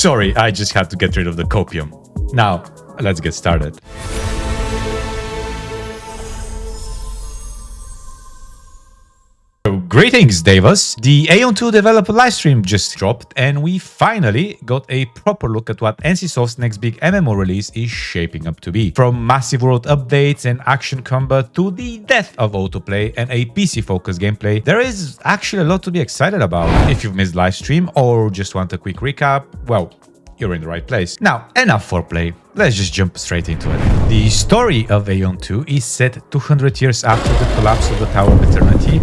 Sorry, I just had to get rid of the copium. Now, let's get started. So, greetings, Davos. The Aion 2 developer livestream just dropped, and we finally got a proper look at what NCSoft's next big MMO release is shaping up to be. From massive world updates and action combat to the death of autoplay and a PC-focused gameplay, there is actually a lot to be excited about. If you've missed livestream or just want a quick recap, well, you're in the right place. Now, enough foreplay. Let's just jump straight into it. The story of Aion 2 is set 200 years after the collapse of the Tower of Eternity,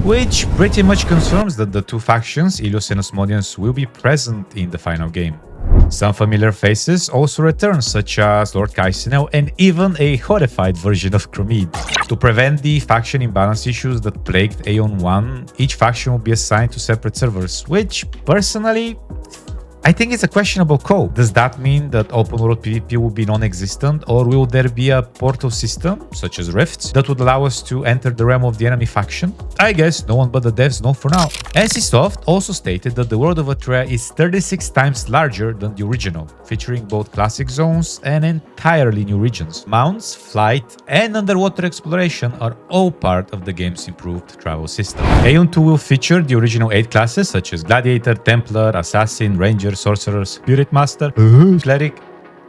which pretty much confirms that the two factions, Ilios and Asmodeans, will be present in the final game. Some familiar faces also return, such as Lord Kaisenel and even a horrified version of Chromid. To prevent the faction imbalance issues that plagued Aion 1, each faction will be assigned to separate servers, which, personally, I think it's a questionable call. Does that mean that open world PvP will be non-existent, or will there be a portal system, such as rifts, that would allow us to enter the realm of the enemy faction? I guess no one but the devs know for now. NCSoft also stated that the world of Atrea is 36 times larger than the original, featuring both classic zones and entirely new regions. Mounts, flight, and underwater exploration are all part of the game's improved travel system. Aion 2 will feature the original 8 classes, such as Gladiator, Templar, Assassin, Ranger, Sorcerer, Spirit Master, Cleric,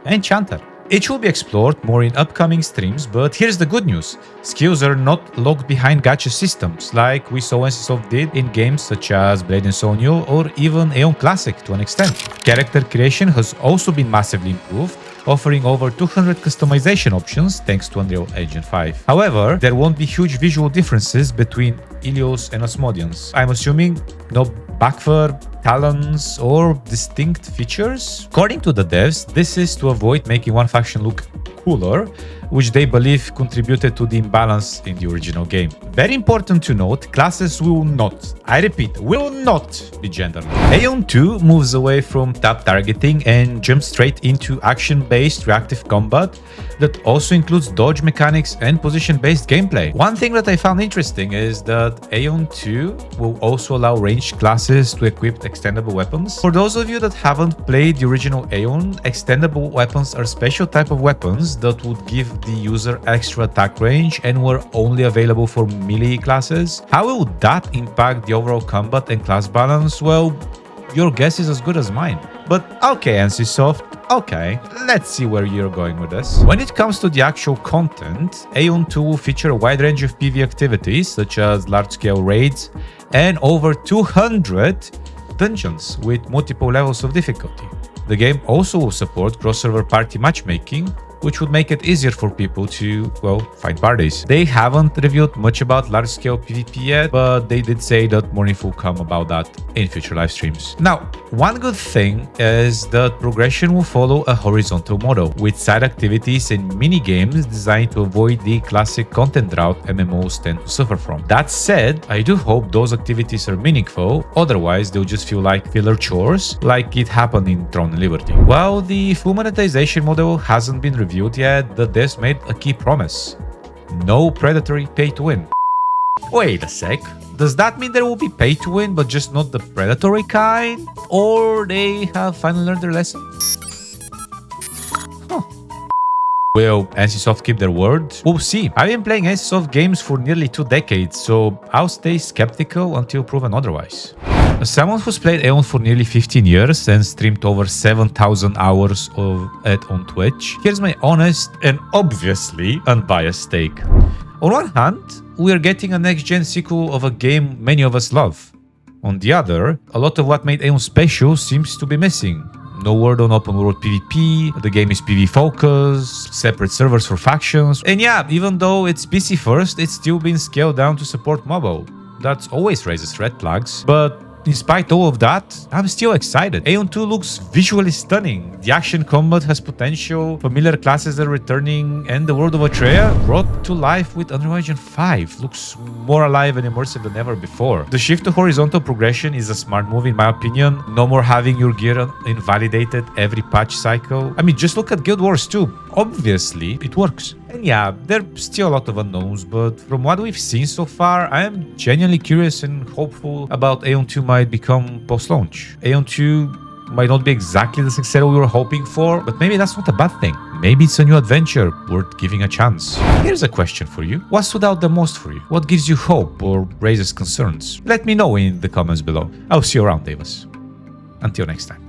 and Chanter. Each will be explored more in upcoming streams, but here's the good news. Skills are not locked behind gacha systems, like we saw NCSoft did in games such as Blade and Soul New or even Aion Classic to an extent. Character creation has also been massively improved, offering over 200 customization options thanks to Unreal Engine 5. However, there won't be huge visual differences between Ilios and Asmodeans. I'm assuming no backfur, talons, or distinct features. According to the devs, this is to avoid making one faction look cooler, which they believe contributed to the imbalance in the original game. Very important to note, classes will not, I repeat, will not be gendered. Aion 2 moves away from tab targeting and jumps straight into action-based reactive combat that also includes dodge mechanics and position-based gameplay. One thing that I found interesting is that Aion 2 will also allow ranged classes to equip extendable weapons. For those of you that haven't played the original Aion, extendable weapons are special type of weapons that would give the user extra attack range and were only available for melee classes. How will that impact the overall combat and class balance? Well, your guess is as good as mine. But okay, NCSoft, okay, let's see where you're going with this. When it comes to the actual content, Aion 2 will feature a wide range of PvE activities, such as large-scale raids and over 200 dungeons with multiple levels of difficulty. The game also will support cross-server party matchmaking, which would make it easier for people to, well, find parties. They haven't revealed much about large-scale PvP yet, but they did say that more info will come about that in future live streams. Now, one good thing is that progression will follow a horizontal model, with side activities and mini-games designed to avoid the classic content drought MMOs tend to suffer from. That said, I do hope those activities are meaningful, otherwise they'll just feel like filler chores, like it happened in Throne and Liberty. While the full monetization model hasn't been revealed yet, the devs made a key promise: no predatory pay-to-win. Wait a sec, does that mean there will be pay-to-win but just not the predatory kind? Or they have finally learned their lesson? Huh. Will NCSoft keep their word? We'll see. I've been playing NCSoft games for nearly 2 decades, so I'll stay skeptical until proven otherwise. As someone who's played Aion for nearly 15 years and streamed over 7,000 hours of it on Twitch, here's my honest and obviously unbiased take. On one hand, we are getting a next-gen sequel of a game many of us love. On the other, a lot of what made Aion special seems to be missing. No word on open world PvP, the game is PvE focused, separate servers for factions, and yeah, even though it's PC first, it's still been scaled down to support mobile. That always raises red flags, but despite all of that, I'm still excited. Aion 2 looks visually stunning. The action combat has potential, familiar classes are returning, and the world of Atrea, brought to life with Unreal Engine 5, looks more alive and immersive than ever before. The shift to horizontal progression is a smart move in my opinion. No more having your gear invalidated every patch cycle. I mean, just look at Guild Wars 2. Obviously, it works. And yeah, there are still a lot of unknowns, but from what we've seen so far, I am genuinely curious and hopeful about Aion 2 might become post-launch. Aion 2 might not be exactly the success we were hoping for, but maybe that's not a bad thing. Maybe it's a new adventure worth giving a chance. Here's a question for you. What stood out the most for you? What gives you hope or raises concerns? Let me know in the comments below. I'll see you around, Davis. Until next time.